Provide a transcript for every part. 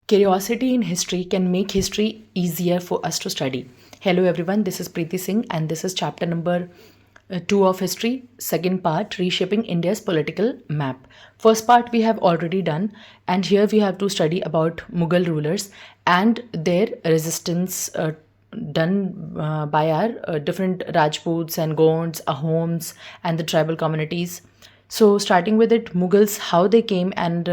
Curiosity in history can make history easier for us to study. Hello everyone, this is Preeti Singh and this is chapter number 2 of history, second part, reshaping India's political map. First part we have already done, and here we have to study about Mughal rulers and their resistance done by our different Rajputs and Gonds, Ahoms and the tribal communities. So, starting with it, Mughals, how they came and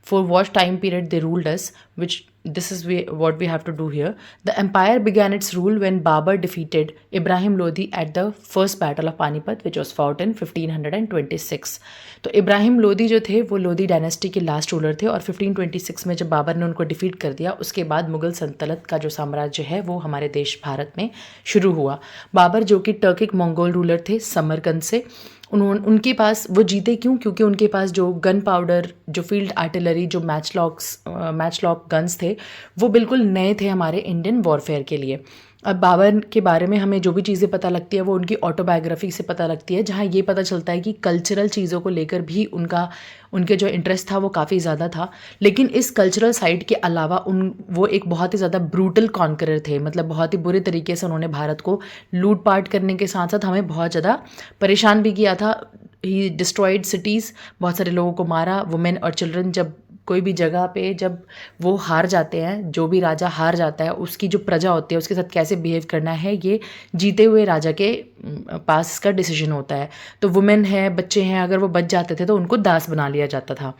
for what time period they ruled us, which this is what we have to do here. The empire began its rule when Babur defeated Ibrahim Lodi at the first battle of Panipat, which was fought in 1526. तो इब्राहिम लोदी जो थे वो Lodi dynasty के last ruler थे और 1526 में जब बाबर ने उनको डिफीट कर दिया उसके बाद मुगल सल्तनत का जो साम्राज्य है वो हमारे देश भारत में शुरू हुआ। बाबर जो कि टर्किक मंगोल रूलर थे समरकंद से, उनके पास वो जीते क्यों? क्योंकि उनके पास जो गन पाउडर, जो फील्ड आर्टिलरी, जो मैचलॉक गन्स थे वो बिल्कुल नए थे हमारे इंडियन वॉरफेयर के लिए। अब बाबर के बारे में हमें जो भी चीज़ें पता लगती है वो उनकी ऑटोबायोग्राफी से पता लगती है, जहाँ ये पता चलता है कि कल्चरल चीज़ों को लेकर भी उनके जो इंटरेस्ट था वो काफ़ी ज़्यादा था। लेकिन इस कल्चरल साइड के अलावा वो एक बहुत ही ज़्यादा ब्रूटल कॉन्करर थे, मतलब बहुत ही बुरे तरीके से उन्होंने भारत को लूट पाट करने के साथ साथ हमें बहुत ज़्यादा परेशान भी किया था। ही डिस्ट्रॉयड सिटीज़, बहुत सारे लोगों को मारा। वुमेन और चिल्ड्रन, जब कोई भी जगह पे जब वो हार जाते हैं, जो भी राजा हार जाता है उसकी जो प्रजा होती है उसके साथ कैसे बिहेव करना है ये जीते हुए राजा के पास इसका डिसीजन होता है। तो वुमेन है, बच्चे हैं, अगर वो बच जाते थे तो उनको दास बना लिया जाता था।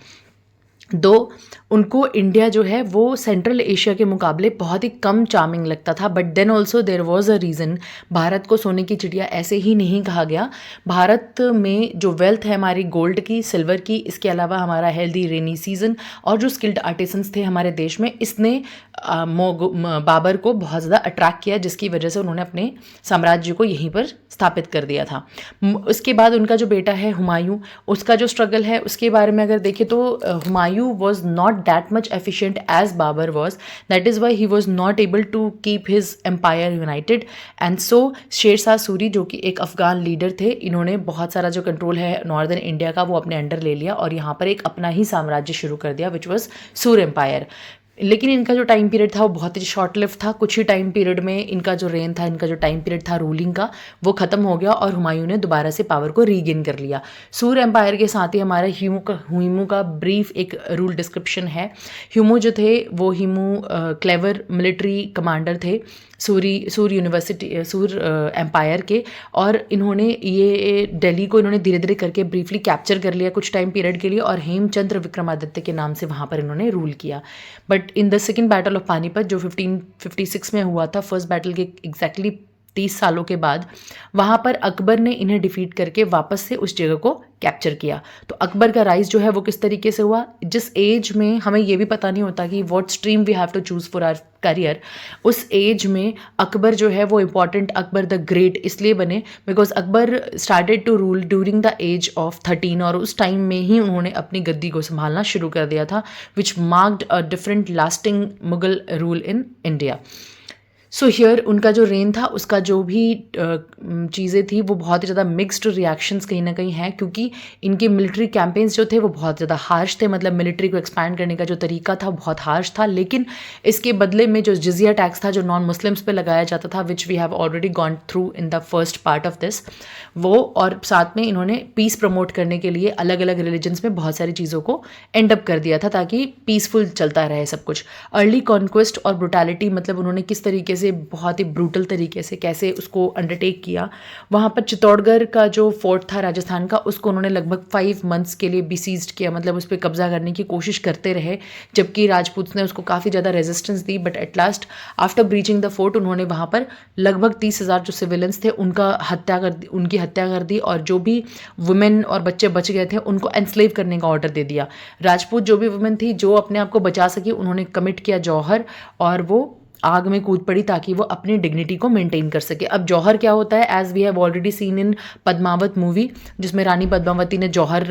दो उनको इंडिया जो है वो सेंट्रल एशिया के मुकाबले बहुत ही कम चार्मिंग लगता था, but then also there was a reason. Bharat को सोने की चिड़िया ऐसे ही नहीं कहा गया। भारत में जो वेल्थ है हमारी गोल्ड की, सिल्वर की, इसके अलावा हमारा हेल्दी रेनी सीजन और जो स्किल्ड आर्टिसंस थे हमारे देश में, इसने बाबर को बहुत ज़्यादा अट्रैक्ट किया, जिसकी वजह से उन्होंने अपने साम्राज्य को यहीं पर स्थापित कर दिया था। उसके बाद उनका जो बेटा है हुमायूं, उसका जो स्ट्रगल है उसके बारे में अगर देखें तो Humayun was not that much efficient as Babur was. That is why he was not able to keep his empire united. And so Sher Shah Suri, जो कि एक अफगान लीडर थे, इन्होंने बहुत सारा जो कंट्रोल है नॉर्दर्न इंडिया का वो अपने अंडर ले लिया और यहाँ पर एक अपना ही साम्राज्य शुरू कर दिया, विच वॉज सूर एम्पायर। लेकिन इनका जो टाइम पीरियड था वो बहुत ही शॉर्ट लिव था। कुछ ही टाइम पीरियड में इनका जो रेन था, इनका जो टाइम पीरियड था रूलिंग का, वो ख़त्म हो गया और हुमायूं ने दोबारा से पावर को रीगेन कर लिया। सूर एम्पायर के साथ ही हमारा हुइमू का ब्रीफ एक रूल डिस्क्रिप्शन है। हुइमू जो थे वो क्लेवर मिलिट्री कमांडर थे सूर एम्पायर के, और इन्होंने ये दिल्ली को इन्होंने धीरे धीरे करके ब्रीफली कैप्चर कर लिया कुछ टाइम पीरियड के लिए, और हेमचंद्र विक्रमादित्य के नाम से वहाँ पर इन्होंने रूल किया। But in the second battle of Panipat जो 1556 में हुआ था, फर्स्ट बैटल के एग्जैक्टली 30 सालों के बाद, वहाँ पर अकबर ने इन्हें डिफीट करके वापस से उस जगह को कैप्चर किया। तो अकबर का राइज जो है वो किस तरीके से हुआ, जिस एज में हमें ये भी पता नहीं होता कि what stream we have to choose for our career, उस एज में अकबर जो है वो इम्पॉर्टेंट, अकबर द ग्रेट इसलिए बने because Akbar started to rule during the age of 13, और उस टाइम में ही उन्होंने अपनी गद्दी को संभालना शुरू कर दिया था, which marked a different lasting Mughal rule in India. So here उनका जो रेन था उसका जो भी चीज़ें थी वो बहुत ही ज़्यादा मिक्स्ड रिएक्शंस कहीं ना कहीं हैं, क्योंकि इनके मिलिट्री कैंपेन्स जो थे वो बहुत ज़्यादा हार्श थे, मतलब मिलिट्री को एक्सपैंड करने का जो तरीका था बहुत हार्श था। लेकिन इसके बदले में जो जिजिया टैक्स था जो नॉन मुस्लिम्स पे लगाया जाता था, which we have already gone through in the first part of this, वो, और साथ में इन्होंने पीस प्रमोट करने के लिए अलग अलग रिलीजन्स में बहुत सारी चीज़ों को एंड अप कर दिया था ताकि पीसफुल चलता रहे सब कुछ। अर्ली कॉन्क्वेस्ट और ब्रुटैलिटी, मतलब उन्होंने किस तरीके से बहुत ही ब्रूटल तरीके से कैसे उसको अंडरटेक किया। वहाँ पर चित्तौड़गढ़ का जो फोर्ट था राजस्थान का, उसको उन्होंने लगभग 5 मंथ्स के लिए बीसीज्ड किया, मतलब उस पर कब्जा करने की कोशिश करते रहे, जबकि राजपूत ने उसको काफ़ी ज़्यादा resistance the. But at last after breaching the fort उन्होंने वहाँ पर लगभग 30,000 जो सिविलियंस थे उनकी हत्या कर दी, और जो भी वुमेन और बच्चे बच गए थे उनको एनस्लेव करने का ऑर्डर दे दिया। राजपूत जो भी वुमेन थी जो अपने आप को बचा सकी, उन्होंने कमिट किया जौहर, और वो आग में कूद पड़ी ताकि वो अपनी डिग्निटी को मेंटेन कर सके। अब जौहर क्या होता है, as we have already seen in Padmaavat movie, जिसमें रानी पद्मावती ने जौहर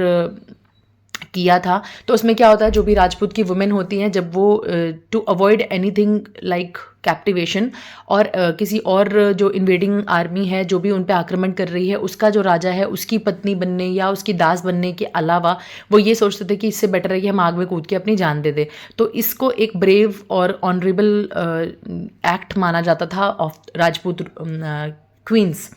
किया था। तो उसमें क्या होता है, जो भी राजपूत की वुमेन होती हैं, जब वो टू अवॉइड एनीथिंग लाइक कैप्टिवेशन और किसी और जो इन्वेडिंग आर्मी है जो भी उन पे आक्रमण कर रही है, उसका जो राजा है उसकी पत्नी बनने या उसकी दास बनने के अलावा वो ये सोचते थे कि इससे बेटर है कि हम आग में कूद के अपनी जान दे दें। तो इसको एक ब्रेव और ऑनरेबल एक्ट माना जाता था of Rajput queens.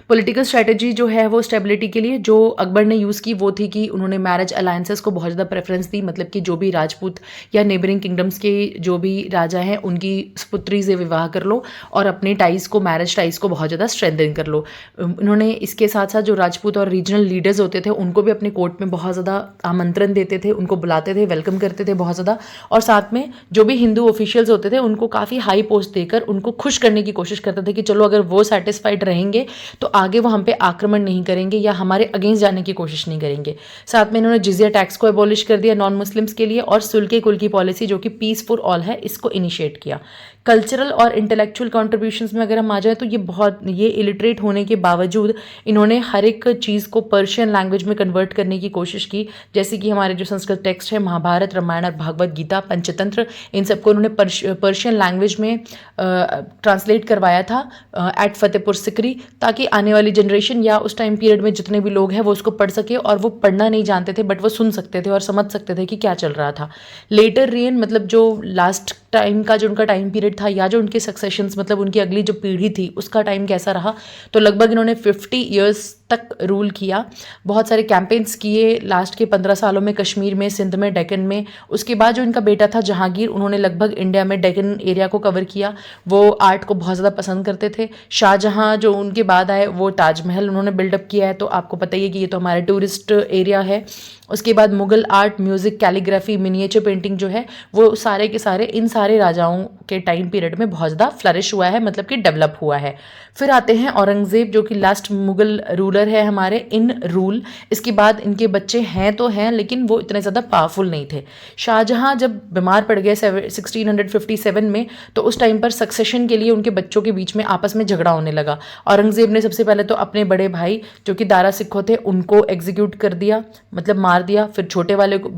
Political strategy जो है वो स्टेबिलिटी के लिए जो अकबर ने यूज़ की वो थी कि उन्होंने मैरिज अलायंसेस को बहुत ज़्यादा प्रेफरेंस दी, मतलब कि जो भी राजपूत या नेबरिंग किंगडम्स के जो भी राजा हैं उनकी पुत्री से विवाह कर लो और अपने टाइज़ को, मैरिज टाइज़ को बहुत ज़्यादा स्ट्रेंथन कर लो। उन्होंने इसके साथ साथ जो राजपूत और रीजनल लीडर्स होते थे उनको भी अपने कोर्ट में बहुत ज़्यादा आमंत्रण देते थे, उनको बुलाते थे, वेलकम करते थे बहुत ज़्यादा। और साथ में जो भी हिंदू ऑफिशियल्स होते थे उनको काफ़ी हाई पोस्ट देकर उनको खुश करने की कोशिश करते थे कि चलो अगर वो सेटिस्फाइड रहेंगे तो आगे वो हम पे आक्रमण नहीं करेंगे या हमारे अगेंस्ट जाने की कोशिश नहीं करेंगे। साथ में इन्होंने जिजिया टैक्स को एबॉलिश कर दिया नॉन मुस्लिम्स के लिए, और सुल्के कुल की पॉलिसी जो कि पीस फॉर ऑल है, इसको इनिशिएट किया। कल्चरल और इंटेलेक्चुअल कॉन्ट्रीब्यूशंस में अगर हम आ जाए तो ये इलिटरेट होने के बावजूद इन्होंने हर एक चीज़ को पर्शियन लैंग्वेज में कन्वर्ट करने की कोशिश की। जैसे कि हमारे जो संस्कृत टेक्स्ट है, महाभारत, रामायण और भागवत गीता, पंचतंत्र, इन सबको उन्होंने पर्शियन लैंग्वेज में ट्रांसलेट करवाया था एट फतेहपुर सिकरी, ताकि आने वाली जनरेशन या उस टाइम पीरियड में जितने भी लोग हैं वो उसको पढ़ सके। और वो पढ़ना नहीं जानते थे बट वो सुन सकते थे और समझ सकते थे कि क्या चल रहा था। लेटर रेन मतलब जो लास्ट टाइम का जो उनका टाइम पीरियड था या जो उनके सक्सेशंस मतलब उनकी अगली जो पीढ़ी थी उसका टाइम कैसा रहा, तो लगभग इन्होंने 50 ईयर्स तक रूल किया। बहुत सारे कैंपेन्स किए लास्ट के 15 सालों में, कश्मीर में, सिंध में, डेक्कन में। उसके बाद जो इनका बेटा था जहांगीर, उन्होंने लगभग इंडिया में डेक्कन एरिया को कवर किया। वो आर्ट को बहुत ज़्यादा पसंद करते थे। शाहजहां जो उनके बाद आए, वो ताजमहल उन्होंने बिल्डअप किया है, तो आपको पता ही है कि ये तो हमारा टूरिस्ट एरिया है। उसके बाद Mughal art, music, calligraphy, miniature painting जो है वो सारे के सारे इन सारे राजाओं के टाइम पीरियड में बहुत ज़्यादा फ्लरिश हुआ है, मतलब कि डेवलप हुआ है। फिर आते हैं औरंगज़ेब जो कि लास्ट मुगल रूलर है हमारे इन रूल। इसके बाद इनके बच्चे हैं तो हैं लेकिन वो इतने ज़्यादा पावरफुल नहीं थे। शाहजहां जब बीमार पड़ गए 1657 में, तो उस टाइम पर सक्सेशन के लिए उनके बच्चों के बीच में आपस में झगड़ा होने लगा। औरंगज़ेब ने सबसे पहले तो अपने बड़े भाई जो कि दारा सिक्खो थे उनको एग्जीक्यूट कर दिया, मतलब मार दिया। फिर छोटे वाले को,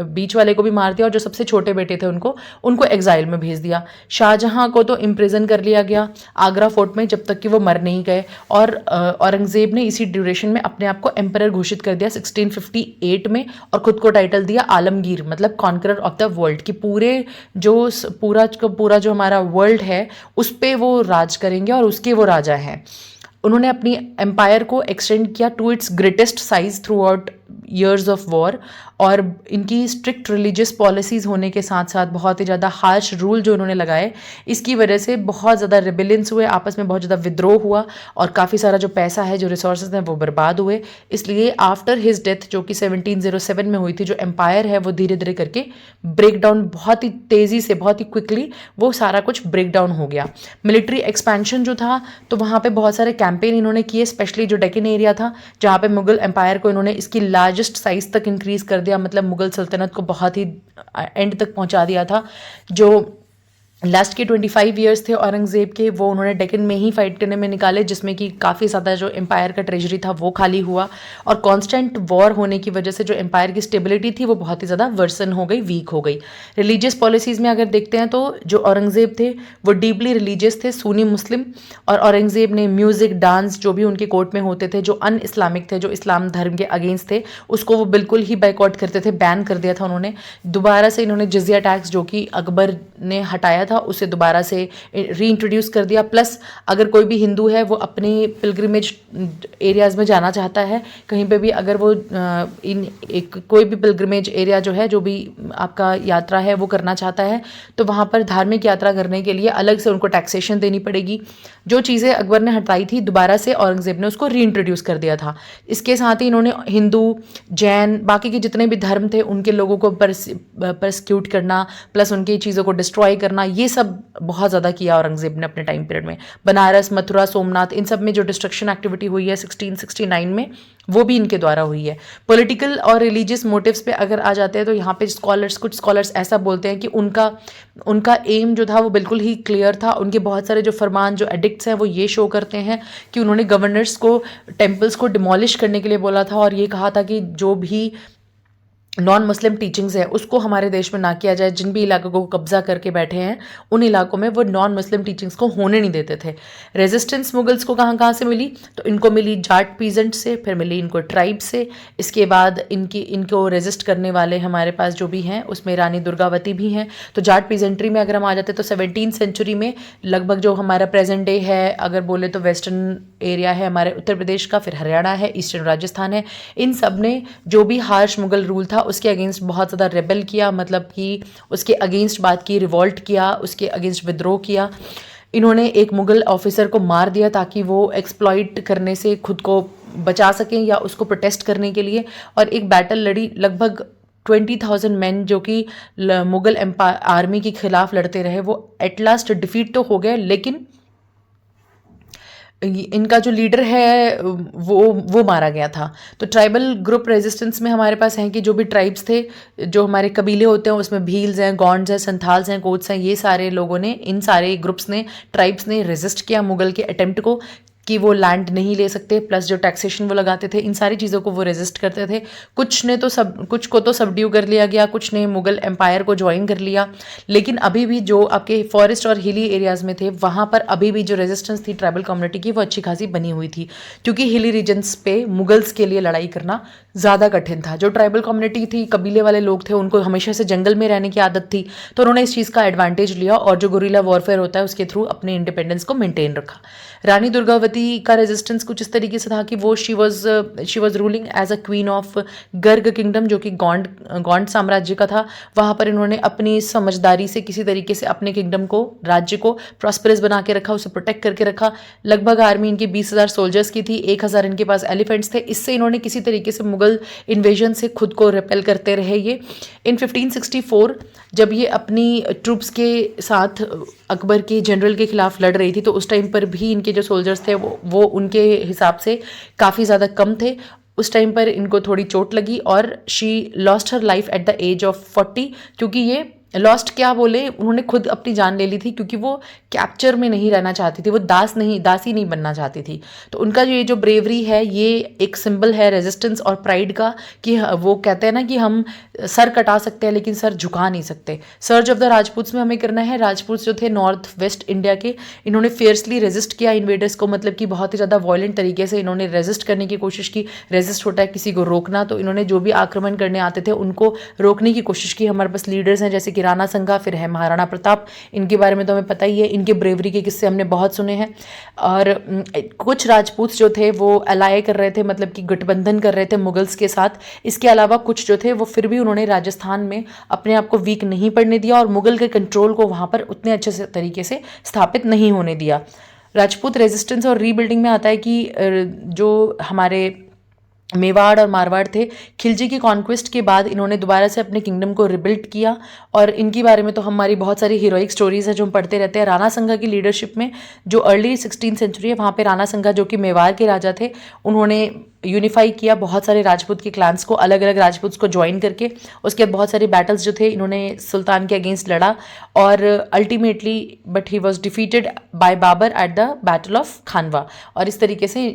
बीच वाले को भी मार दिया, और जो सबसे छोटे बेटे थे उनको एग्जाइल में भेज दिया। शाहजहां को तो इम्प्रिजन कर लिया गया आगरा फोर्ट में जब तक कि वो मर नहीं गए। और औरंगज़ेब ने इसी ड्यूरेशन में अपने आप को एम्परर घोषित कर दिया 1658 में, और खुद को टाइटल दिया आलमगीर, मतलब कॉन्करर ऑफ द वर्ल्ड, कि पूरा जो हमारा वर्ल्ड है उस पे वो राज करेंगे और उसके वो राजा हैं। उन्होंने अपनी एम्पायर को एक्सटेंड किया to its greatest size throughout years of war. और इनकी स्ट्रिक्ट रिलीजियस पॉलिसीज़ होने के साथ साथ बहुत ही ज़्यादा हार्श रूल जो उन्होंने लगाए, इसकी वजह से बहुत ज़्यादा रिबेलियंस हुए, आपस में बहुत ज़्यादा विद्रोह हुआ, और काफ़ी सारा जो पैसा है, जो रिसोर्सेज हैं, वो बर्बाद हुए। इसलिए आफ्टर हिज डेथ जो कि 1707 में हुई थी, जो एम्पायर है वो धीरे धीरे करके ब्रेक डाउन, बहुत ही तेज़ी से, बहुत ही क्विकली वो सारा कुछ ब्रेक डाउन हो गया। मिलिट्री एक्सपेंशन जो था, तो वहाँ पे बहुत सारे कैंपेन इन्होंने किए, स्पेशली जो डेक्कन एरिया था जहाँ पे मुगल एम्पायर को इन्होंने इसकी लार्जेस्ट साइज तक इंक्रीज़ कर दिया, मतलब मुगल सल्तनत को बहुत ही एंड तक पहुंचा दिया था। जो लास्ट के 25 ईयर्स थे औरंगज़ेब के, वो उन्होंने डेक्कन में ही फाइट करने में निकाले, जिसमें कि काफ़ी ज़्यादा जो एम्पायर का ट्रेजरी था वो खाली हुआ, और कांस्टेंट वॉर होने की वजह से जो एम्पायर की स्टेबिलिटी थी वो बहुत ही ज़्यादा वर्सन हो गई, वीक हो गई। रिलीजियस पॉलिसीज़ में अगर देखते हैं तो जो औरंगज़ेब थे वो डीपली रिलीजियस थे, सुन्नी मुस्लिम। और औरंगज़ेब ने म्यूज़िक, डांस जो भी उनके कोर्ट में होते थे, जो अन इस्लामिक थे, जो इस्लाम धर्म के अगेंस्ट थे, उसको वो बिल्कुल ही बाइकआउट करते थे, बैन कर दिया था उन्होंने। दोबारा से इन्होंने जिजिया टैक्स जो कि अकबर ने हटाया था उसे दोबारा से रीइंट्रोड्यूस कर दिया। प्लस अगर कोई भी हिंदू है वो अपने पिलग्रिमेज एरियाज़ में जाना चाहता है, कहीं पे भी अगर वो कोई भी पिलग्रिमेज एरिया जो है, जो भी आपका यात्रा है वो करना चाहता है, तो वहाँ पर धार्मिक यात्रा करने के लिए अलग से उनको टैक्सेशन देनी पड़ेगी। जो चीज़ें अकबर ने हटाई थी दोबारा से औरंगज़ेब ने उसको रीइंट्रोड्यूस कर दिया था। इसके साथ ही इन्होंने हिंदू, जैन, बाकी के जितने भी धर्म थे उनके लोगों को परसिक्यूट करना, प्लस उनकी चीज़ों को डिस्ट्रॉय करना, ये सब बहुत ज़्यादा किया औरंगज़ेब ने अपने टाइम पीरियड में। बनारस, मथुरा, सोमनाथ, इन सब में जो डिस्ट्रक्शन एक्टिविटी हुई है 1669 में, वो भी इनके द्वारा हुई है। पॉलिटिकल और रिलीजियस मोटिव्स पे अगर आ जाते हैं तो यहाँ पे कुछ स्कॉलर्स ऐसा बोलते हैं कि उनका एम जो था वो बिल्कुल ही क्लियर था। उनके बहुत सारे जो फरमान, जो एडिक्ट्स हैं, वो ये शो करते हैं कि उन्होंने गवर्नर्स को टेम्पल्स को डिमोलिश करने के लिए बोला था, और ये कहा था कि जो भी नॉन मुस्लिम टीचिंग्स है उसको हमारे देश में ना किया जाए। जिन भी इलाकों को कब्जा करके बैठे हैं उन इलाकों में वो नॉन मुस्लिम टीचिंग्स को होने नहीं देते थे। रेजिस्टेंस मुगल्स को कहाँ कहाँ से मिली, तो इनको मिली जाट पीजेंट से, फिर मिली इनको ट्राइब से। इसके बाद इनको रेजिस्ट करने वाले हमारे पास जो भी हैं उसमें रानी दुर्गावती भी हैं। तो जाट पीजेंट्री में अगर हम आ जाते तो 17th सेंचुरी में लगभग जो हमारा प्रेजेंट डे है अगर बोले तो वेस्टर्न एरिया है हमारे उत्तर प्रदेश का, फिर हरियाणा है, ईस्टर्न राजस्थान है, इन सब ने जो भी हार्श मुगल रूल था उसके अगेंस्ट बहुत ज़्यादा रेबल किया, मतलब कि उसके अगेंस्ट बात की, रिवॉल्ट किया, उसके अगेंस्ट विद्रोह किया। इन्होंने एक मुगल ऑफिसर को मार दिया ताकि वो एक्सप्लॉइट करने से खुद को बचा सकें या उसको प्रोटेस्ट करने के लिए, और एक बैटल लड़ी। लगभग 20,000 मैन जो कि मुगल आर्मी के खिलाफ लड़ते रहे वो एट लास्ट डिफीट तो हो गए, लेकिन इनका जो लीडर है वो मारा गया था। तो ट्राइबल ग्रुप रेजिस्टेंस में हमारे पास हैं कि जो भी ट्राइब्स थे, जो हमारे कबीले होते हैं उसमें भील्स हैं, गौंड्स हैं, संथाल्स हैं, कोट्स हैं, ये सारे लोगों ने, इन सारे ग्रुप्स ने, ट्राइब्स ने रेजिस्ट किया मुगल के अटेम्प्ट को कि वो लैंड नहीं ले सकते, प्लस जो टैक्सेशन वो लगाते थे, इन सारी चीज़ों को वो रेजिस्ट करते थे। कुछ को तो सबड्यू कर लिया गया, कुछ ने मुगल एम्पायर को ज्वाइन कर लिया, लेकिन अभी भी जो आपके फॉरेस्ट और हिली एरियाज़ में थे वहाँ पर अभी भी जो रेजिस्टेंस थी ट्राइबल कम्युनिटी की वो अच्छी खासी बनी हुई थी, क्योंकि हिली रीजन्स पे मुगल्स के लिए लड़ाई करना ज़्यादा कठिन था। जो ट्राइबल कम्युनिटी थी, कबीले वाले लोग थे, उनको हमेशा से जंगल में रहने की आदत थी, तो उन्होंने इस चीज़ का एडवांटेज लिया और जो गुरिल्ला वॉरफेयर होता है उसके थ्रू अपने इंडिपेंडेंस को मेंटेन रखा। रानी दुर्गावती का रेजिस्टेंस कुछ इस तरीके से था कि वो she was ruling as a queen of गर्ग किंगडम, जो कि गौंड साम्राज्य का था। वहाँ पर इन्होंने अपनी समझदारी से किसी तरीके से अपने किंगडम को, राज्य को प्रॉस्परस बना के रखा, उसे प्रोटेक्ट करके रखा। लगभग आर्मी इनकी 20,000 सोल्जर्स की थी, 1,000 इनके पास एलिफेंट्स थे। इससे इन्होंने किसी तरीके से मुगल इन्वेजन से खुद को रिपेल करते रहे। ये इन 1564 जब ये अपनी ट्रूप्स के साथ अकबर के जनरल के खिलाफ लड़ रही थी, तो उस टाइम पर भी इनके जो सोल्जर्स थे वो उनके हिसाब से काफ़ी ज़्यादा कम थे। उस टाइम पर इनको थोड़ी चोट लगी और she lost her life at the age of 40, क्योंकि ये लॉस्ट क्या बोले, उन्होंने खुद अपनी जान ले ली थी, क्योंकि वो कैप्चर में नहीं रहना चाहती थी, वो दासी नहीं बनना चाहती थी। तो उनका ये जो ब्रेवरी है ये एक सिंबल है रेजिस्टेंस और प्राइड का, कि वो कहते हैं ना कि हम सर कटा सकते हैं लेकिन सर झुका नहीं सकते। सर्ज ऑफ द राजपूत्स में हमें करना है। राजपूत जो थे नॉर्थ वेस्ट इंडिया के, इन्होंने फियर्सली रेजिस्ट किया इन्वेडर्स को, मतलब कि बहुत ही ज़्यादा वॉयलेंट तरीके से इन्होंने रेजिस्ट करने की कोशिश की। रेजिस्ट होता है किसी को रोकना, तो इन्होंने जो भी आक्रमण करने आते थे उनको रोकने की कोशिश की। हमारे पास लीडर्स हैं जैसे कि राणा संगा, फिर है महाराणा प्रताप, इनके बारे में तो हमें पता ही है, इनके ब्रेवरी के किस्से हमने बहुत सुने हैं। और कुछ राजपूत जो थे वो अलाय कर रहे थे, मतलब कि गठबंधन कर रहे थे मुगल्स के साथ। इसके अलावा कुछ जो थे वो फिर भी उन्होंने राजस्थान में अपने आप को वीक नहीं पड़ने दिया और मुगल के कंट्रोल को वहाँ पर उतने अच्छे से तरीके से स्थापित नहीं होने दिया। राजपूत रेजिस्टेंस और रीबिल्डिंग में आता है कि जो हमारे मेवाड़ और मारवाड़ थे, खिलजी की कॉन्क्वेस्ट के बाद इन्होंने दोबारा से अपने किंगडम को रिबिल्ड किया, और इनके बारे में तो हमारी बहुत सारी हीरोइक स्टोरीज है जो हम पढ़ते रहते हैं। राणा संगा की लीडरशिप में जो अर्ली 16th सेंचुरी है, वहाँ पे राणा संगा जो कि मेवाड़ के राजा थे, उन्होंने यूनिफाई किया बहुत सारे राजपूत के क्लान्स को, अलग अलग राजपूत को ज्वाइन करके। उसके बाद बहुत सारे बैटल्स जो थे इन्होंने सुल्तान के अगेंस्ट लड़ा, और ultimately but he was defeated by Babur at the battle of Khanwa, और इस तरीके से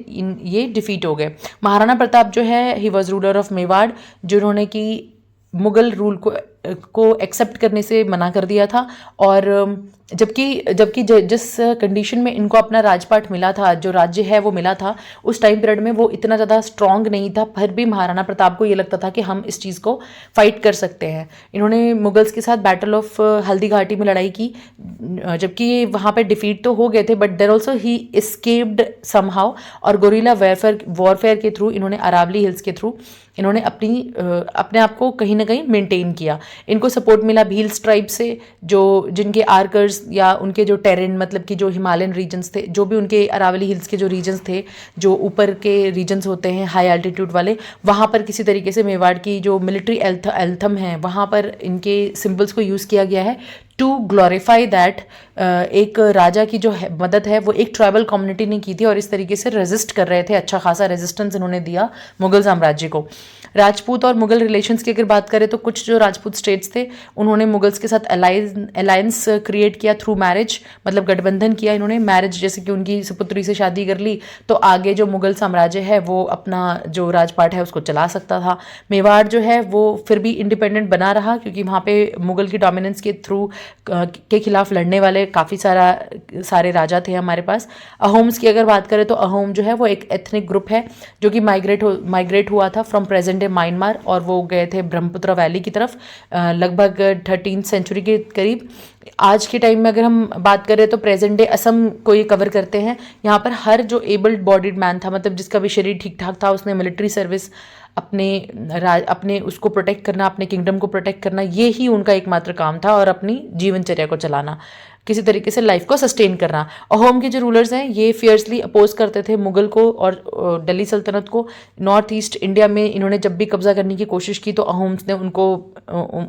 ये डिफीट हो गए। महाराणा प्रताप जो है, he was ruler of Mewar, जिन्होंने कि मुगल रूल को एक्सेप्ट करने से मना कर दिया था। और जबकि जिस कंडीशन में इनको अपना राजपाट मिला था, जो राज्य है वो मिला था, उस टाइम पीरियड में वो इतना ज़्यादा स्ट्रॉन्ग नहीं था, फिर भी महाराणा प्रताप को ये लगता था कि हम इस चीज़ को फाइट कर सकते हैं। इन्होंने मुगल्स के साथ बैटल ऑफ हल्दी घाटी में लड़ाई की, जबकि वहाँ पे डिफीट तो हो गए थे, but there also he escaped somehow, और गोरिल्ला वॉरफेयर के थ्रू, इन्होंने अरावली हिल्स के थ्रू इन्होंने अपने आप को कहीं ना कहीं मेंटेन किया। इनको सपोर्ट मिला भील्स ट्राइब से, जिनके आर्कर्स या उनके जो टेरेन, मतलब कि जो हिमालयन रीजन्स थे, जो भी उनके अरावली हिल्स के जो रीजन्स थे, जो ऊपर के रीजन्स होते हैं हाई एल्टीट्यूड वाले, वहाँ पर किसी तरीके से मेवाड़ की जो मिलिट्री एल्थम है वहाँ पर इनके सिंबल्स को यूज़ किया गया है टू ग्लोरीफाई दैट एक राजा की जो मदद है वो एक ट्राइबल कम्युनिटी ने की थी और इस तरीके से रेजिस्ट कर रहे थे, अच्छा खासा रेजिस्टेंस इन्होंने दिया मुगल साम्राज्य को। राजपूत और मुगल रिलेशंस की अगर बात करें तो कुछ जो राजपूत स्टेट्स थे उन्होंने मुगल्स के साथ अलायंस क्रिएट किया थ्रू मैरिज, मतलब गठबंधन किया इन्होंने मैरिज, जैसे कि उनकी सुपुत्री से शादी कर ली तो आगे जो मुगल साम्राज्य है वो अपना जो राजपाट है उसको चला सकता था। मेवाड़ जो है वो फिर भी इंडिपेंडेंट बना रहा क्योंकि वहाँ पे मुगल की डोमिनेंस के थ्रू के खिलाफ लड़ने वाले काफ़ी सारे राजा थे हमारे पास। अहोम्स की अगर बात करें तो अहोम जो है वो एक एथनिक ग्रुप है जो कि माइग्रेट हुआ था फ्रॉम प्रेजेंट डे म्यांमार और वो गए थे ब्रह्मपुत्र वैली की तरफ लगभग 13th सेंचुरी के करीब। आज के टाइम में अगर हम बात करें तो प्रेजेंट डे असम को ये कवर करते हैं। यहाँ पर हर जो एबल्ड बॉडीड मैन था, मतलब जिसका भी शरीर ठीक ठाक था, उसने मिलिट्री सर्विस अपने उसको प्रोटेक्ट करना, अपने किंगडम को प्रोटेक्ट करना, ये ही उनका एकमात्र काम था और अपनी जीवनचर्या को चलाना, किसी तरीके से लाइफ को सस्टेन करना। अहोम के जो रूलर्स हैं ये फियर्सली अपोज करते थे मुगल को और दिल्ली सल्तनत को। नॉर्थ ईस्ट इंडिया में इन्होंने जब भी कब्जा करने की कोशिश की तो अहोम्स ने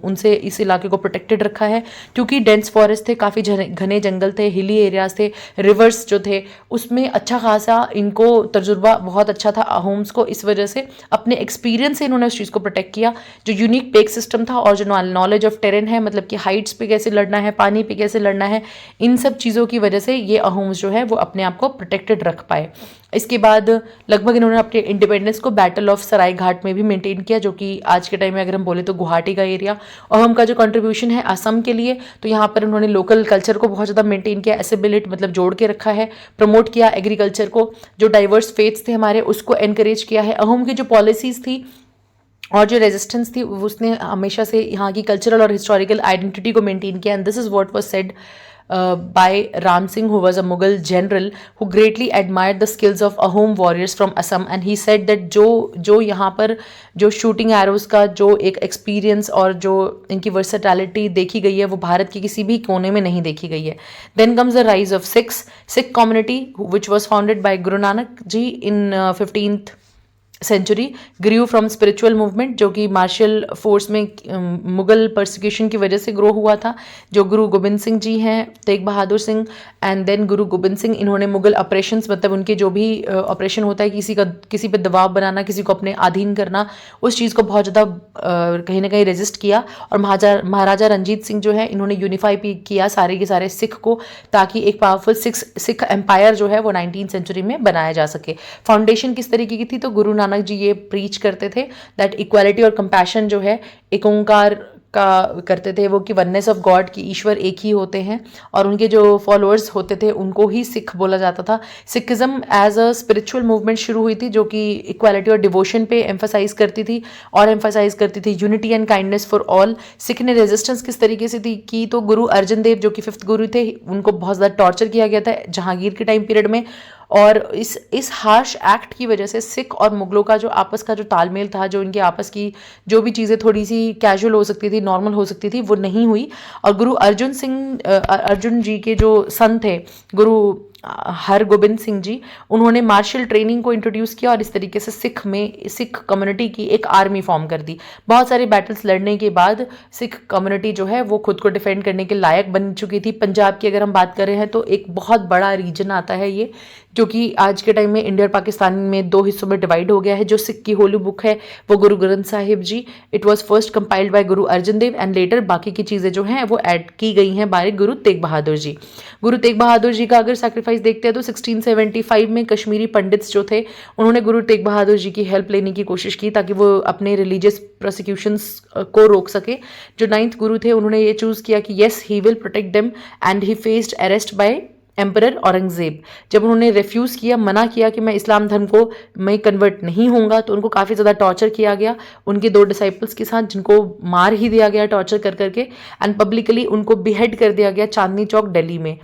उनसे इस इलाके को प्रोटेक्टेड रखा है क्योंकि डेंस फॉरेस्ट थे, काफ़ी घने जंगल थे, हिली एरियाज थे, रिवर्स जो थे उसमें अच्छा खासा इनको तजुर्बा बहुत अच्छा था अहोम्स को। इस वजह से अपने एक्सपीरियंस से इन्होंने उस चीज़ को प्रोटेक्ट किया। जो यूनिक पेक सिस्टम था और जो नॉलेज ऑफ टेरेन है, मतलब कि हाइट्स पे कैसे लड़ना है, पानी पे कैसे लड़ना है, इन सब चीज़ों की वजह से ये अहोम्स जो है वो अपने आप को प्रोटेक्टेड रख पाए। इसके बाद लगभग इन्होंने अपने इंडिपेंडेंस को बैटल ऑफ सराय घाट में भी मेंटेन किया, जो कि आज के टाइम में अगर हम बोले तो गुवाहाटी का एरिया। अहोम का जो कंट्रीब्यूशन है असम के लिए, तो यहाँ पर उन्होंने लोकल कल्चर को बहुत ज़्यादा मेंटेन किया, एसेबिलिट मतलब जोड़ के रखा है, प्रमोट किया एग्रीकल्चर को, जो डाइवर्स फेथ्स थे हमारे उसको एनकरेज किया है। अहोम की जो पॉलिसीज़ थी और जो रेजिस्टेंस थी उसने हमेशा से यहाँ की कल्चरल और हिस्टोरिकल आइडेंटिटी को मेंटेन किया। And this is what was said by Ram Singh, who was a Mughal general who greatly admired the skills of Ahom warriors from Assam, and he said that जो यहाँ पर जो shooting arrows का जो एक experience और जो इनकी वर्सेटैलिटी देखी गई है वो भारत के किसी भी कोने में नहीं देखी गई है। Then comes the rise of Sikh community which was founded by Guru Nanak ji in 15th century, grew from spiritual movement, जो कि मार्शल फोर्स में मुगल परसिक्यूशन की वजह से ग्रो हुआ था। जो गुरु गोबिंद सिंह जी हैं, तेग बहादुर सिंह एंड देन गुरु गोबिंद सिंह, इन्होंने मुगल ऑपरेशंस, मतलब उनके जो भी ऑपरेशन होता है किसी पे दबाव बनाना, किसी को अपने अधीन करना, उस चीज़ को बहुत ज़्यादा कहीं ना कहीं रेजिस्ट किया। और महाराजा रंजीत सिंह जो है इन्होंने यूनिफाई भी किया सारे के सारे सिख को, ताकि एक पावरफुल सिख एम्पायर जो है वो 19th सेंचुरी में बनाया जा सके। फाउंडेशन किस तरीके की थी, तो गुरु नानक जी ये प्रीच करते थे दैट इक्वालिटी और कंपैशन जो है एक ओंकार का करते थे वो, कि वननेस ऑफ गॉड, की ईश्वर एक ही होते हैं, और उनके जो फॉलोअर्स होते थे उनको ही सिख बोला जाता था। Sikhism as a spiritual movement शुरू हुई थी जो कि इक्वालिटी और डिवोशन पे एम्फसाइज करती थी और एम्फसाइज करती थी unity and kindness for all. Sikh ने रेजिस्टेंस किस तरीके से की, तो गुरु अर्जन देव जो कि 5th गुरु थे, उनको बहुत ज़्यादा टॉर्चर किया गया था जहांगीर के टाइम पीरियड में, और इस हार्श एक्ट की वजह से सिख और मुगलों का जो आपस का जो तालमेल था, जो इनके आपस की जो भी चीज़ें थोड़ी सी कैजुअल हो सकती थी, नॉर्मल हो सकती थी, वो नहीं हुई। और गुरु अर्जुन जी के जो सन थे, गुरु हरगोबिंद सिंह जी, उन्होंने मार्शल ट्रेनिंग को इंट्रोड्यूस किया और इस तरीके से सिख कम्युनिटी की एक आर्मी फॉर्म कर दी। बहुत सारे बैटल्स लड़ने के बाद सिख कम्युनिटी जो है वो खुद को डिफेंड करने के लायक बन चुकी थी। पंजाब की अगर हम बात कर रहे हैं तो एक बहुत बड़ा रीजन आता है ये, जो कि आज के टाइम में इंडिया और पाकिस्तान में 2 हिस्सों में डिवाइड हो गया है। जो सिख की होली बुक है वो Guru Granth Sahib ji, it was first compiled by Guru Arjan Dev and later बाकी की चीज़ें जो हैं वो ऐड की गई हैं बाय गुरु तेग बहादुर जी। गुरु तेग बहादुर जी का अगर सैक्रिफाइस देखते हैं तो 1675 में कश्मीरी पंडित्स जो थे उन्होंने गुरु तेग बहादुर जी की हेल्प लेने की कोशिश की ताकि वो अपने रिलीजियस प्रोसिक्यूशंस को रोक सके। जो 9th गुरु थे उन्होंने ये चूज़ किया कि yes he will protect them and he faced arrest by emperor Aurangzeb. जब उन्होंने रिफ्यूज़ किया, मना किया कि मैं इस्लाम धर्म को मैं कन्वर्ट नहीं होऊंगा, तो उनको काफ़ी ज़्यादा टॉर्चर किया गया उनके 2 डिसाइपल्स के साथ, जिनको मार ही दिया गया टॉर्चर कर करके, एंड पब्लिकली उनको बिहेड कर दिया गया चांदनी चौक दिल्ली में।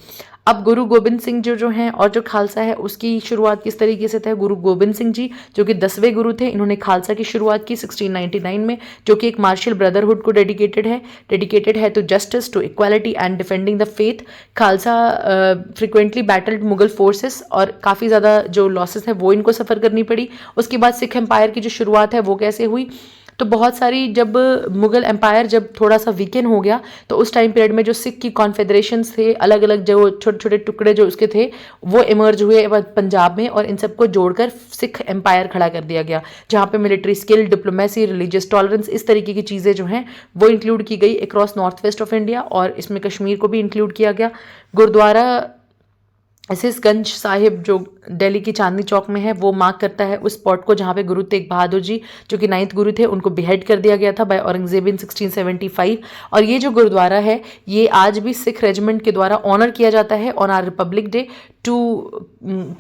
अब गुरु गोबिंद सिंह जो हैं और जो खालसा है उसकी शुरुआत किस तरीके से था, गुरु गोबिंद सिंह जी जो कि 10वें गुरु थे, इन्होंने खालसा की शुरुआत की 1699 में, जो कि एक मार्शल ब्रदरहुड को डेडिकेटेड है to justice, to equality and defending the faith. Khalsa frequently battled Mughal forces और काफ़ी ज़्यादा जो लॉसेस हैं वो इनको सफ़र करनी पड़ी। उसके बाद सिख एम्पायर की जो शुरुआत है वो कैसे हुई, तो बहुत सारी जब मुग़ल एम्पायर जब थोड़ा सा वीकेन हो गया तो उस टाइम पीरियड में जो सिख की कॉन्फेडरेशंस थे, अलग अलग जो छोटे छोटे टुकड़े जो उसके थे वो इमर्ज हुए पंजाब में, और इन सबको जोड़कर सिख एम्पायर खड़ा कर दिया गया, जहाँ पे military skill, diplomacy, religious tolerance, इस तरीके की चीज़ें जो हैं वो इंक्लूड की गई across north west of India, और इसमें कश्मीर को भी इंक्लूड किया गया। गुरुद्वारा असीसगंज साहिब जो दिल्ली की चांदनी चौक में है वो मार्क करता है उस स्पॉट को जहाँ पे गुरु तेग बहादुर जी जो कि 9th गुरु थे उनको बिहेड कर दिया गया था बाय औरंगजेब इन 1675। और ये जो गुरुद्वारा है ये आज भी सिख रेजिमेंट के द्वारा ऑनर किया जाता है on our republic day to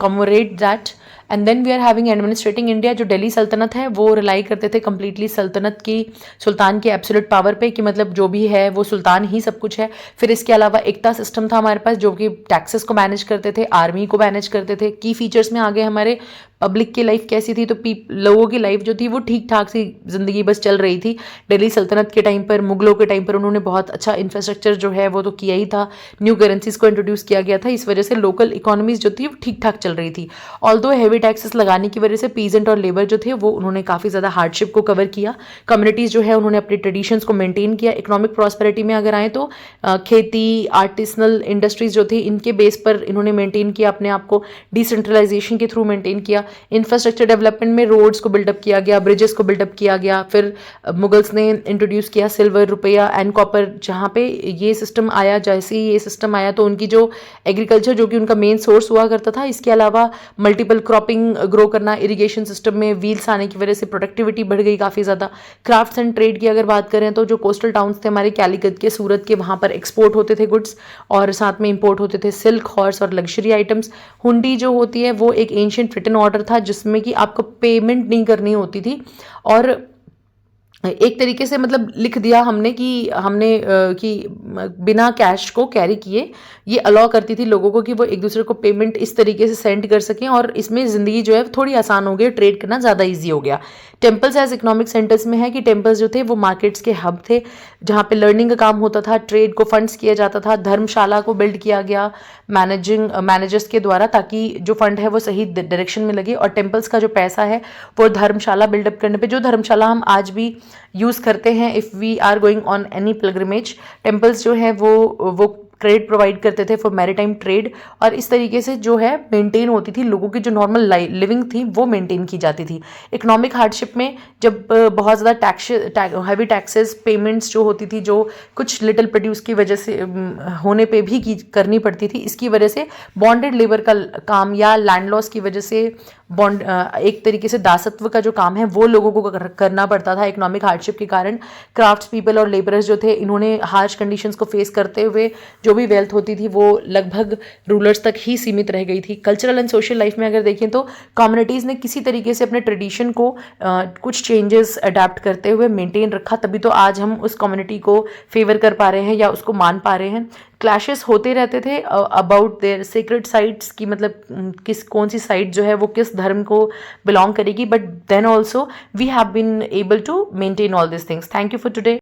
commemorate that. And then we are having administrating India. जो दिल्ली सल्तनत है वो रिलाई करते थे कंप्लीटली सल्तनत की, सुल्तान के एब्सोल्यूट पावर पे, कि मतलब जो भी है वो सुल्तान ही सब कुछ है। फिर इसके अलावा एकता सिस्टम था हमारे पास जो कि टैक्सेस को मैनेज करते थे, आर्मी को मैनेज करते थे। की फीचर्स में आगे हमारे पब्लिक की लाइफ कैसी थी, तो लोगों की लाइफ जो थी वो ठीक ठाक सी ज़िंदगी बस चल रही थी। दिल्ली सल्तनत के टाइम पर, मुगलों के टाइम पर उन्होंने बहुत अच्छा इंफ्रास्ट्रक्चर जो है वो तो किया ही था, न्यू करेंसीज को इंट्रोड्यूस किया गया था, इस वजह से लोकल इकोनॉमीज जो थी वो ठीक ठाक चल रही थी। ऑल्दो हैवी टैक्सेस लगाने की वजह से पीजेंट और लेबर जो थे वो उन्होंने काफ़ी ज़्यादा हार्डशिप को कवर किया। कम्युनिटीज़ जो है उन्होंने अपने ट्रेडिशंस को मेंटेन किया। इकोनॉमिक प्रॉस्पेरिटी में अगर आए तो खेती, आर्टिसनल इंडस्ट्रीज जो थी इनके बेस पर इन्होंने मेंटेन किया अपने आप को, डिसेंट्रलाइजेशन के थ्रू मेंटेन किया। इंफ्रास्ट्रक्चर डेवलपमेंट में रोड्स को बिल्डअप किया गया, ब्रिजेस को बिल्डअप किया गया। फिर मुगल्स ने इंट्रोड्यूस किया सिल्वर, रुपया एंड कॉपर। जहाँ पे ये सिस्टम आया, जैसे ही ये सिस्टम आया तो उनकी जो एग्रीकल्चर जो कि उनका मेन सोर्स हुआ करता था, इसके अलावा मल्टीपल क्रॉपिंग ग्रो करना, इरिगेशन सिस्टम में व्हील्स आने की वजह से प्रोडक्टिविटी बढ़ गई काफ़ी ज़्यादा। क्राफ्ट्स एंड ट्रेड की अगर बात करें तो जो कोस्टल टाउन्स थे हमारे कैलीकट के, सूरत के, वहाँ पर एक्सपोर्ट होते थे गुड्स और साथ में इंपोर्ट होते थे सिल्क, हॉर्स और लग्जरी आइटम्स। हुंडी जो होती है वो एक एंशिएंट रिटन ऑर्डर था जिसमें कि आपको पेमेंट नहीं करनी होती थी, और एक तरीके से मतलब लिख दिया हमने कि बिना कैश को कैरी किए ये अलाउ करती थी लोगों को कि वो एक दूसरे को पेमेंट इस तरीके से सेंड कर सकें, और इसमें ज़िंदगी जो है थोड़ी आसान हो गई, ट्रेड करना ज़्यादा इजी हो गया। टेम्पल्स एज इकोनॉमिक सेंटर्स में है कि टेम्पल्स जो थे वो मार्केट्स के हब थे जहाँ पे लर्निंग का काम होता था, ट्रेड को फंड्स किया जाता था। धर्मशाला को बिल्ड किया गया मैनेजर्स के द्वारा ताकि जो फंड है वो सही डायरेक्शन में लगे, और टेम्पल्स का जो पैसा है वो धर्मशाला बिल्डअप करने पे, जो धर्मशाला हम आज भी यूज़ करते हैं if we are going on any pilgrimage. Temples जो है वो ट्रेड प्रोवाइड करते थे फॉर मैरीटाइम ट्रेड, और इस तरीके से जो है मेंटेन होती थी लोगों की जो नॉर्मल लिविंग थी वो मेंटेन की जाती थी। इकोनॉमिक हार्डशिप में जब बहुत ज़्यादा हैवी टैक्सेस पेमेंट्स जो होती थी, जो कुछ लिटिल प्रोड्यूस की वजह से होने पे भी करनी पड़ती थी, इसकी वजह से बॉन्डेड लेबर का काम या लैंड लॉस की वजह से एक तरीके से दासत्व का जो काम है वो लोगों को करना पड़ता था। इकोनॉमिक हार्डशिप के कारण क्राफ्ट्स पीपल और लेबरर्स जो थे इन्होंने हार्श कंडीशंस को फेस करते हुए जो भी वेल्थ होती थी वो लगभग रूलर्स तक ही सीमित रह गई थी। कल्चरल एंड सोशल लाइफ में अगर देखें तो कम्युनिटीज़ ने किसी तरीके से अपने ट्रेडिशन को कुछ चेंजेस अडेप्ट करते हुए मेंटेन रखा, तभी तो आज हम उस कम्युनिटी को फेवर कर पा रहे हैं या उसको मान पा रहे हैं। क्लैशेस होते रहते थे अबाउट देयर सीक्रेट साइट्स की, मतलब कौन सी साइट जो है वो किस धर्म को बिलोंग करेगी, but then also we have been able to maintain all this things. Thank you for today.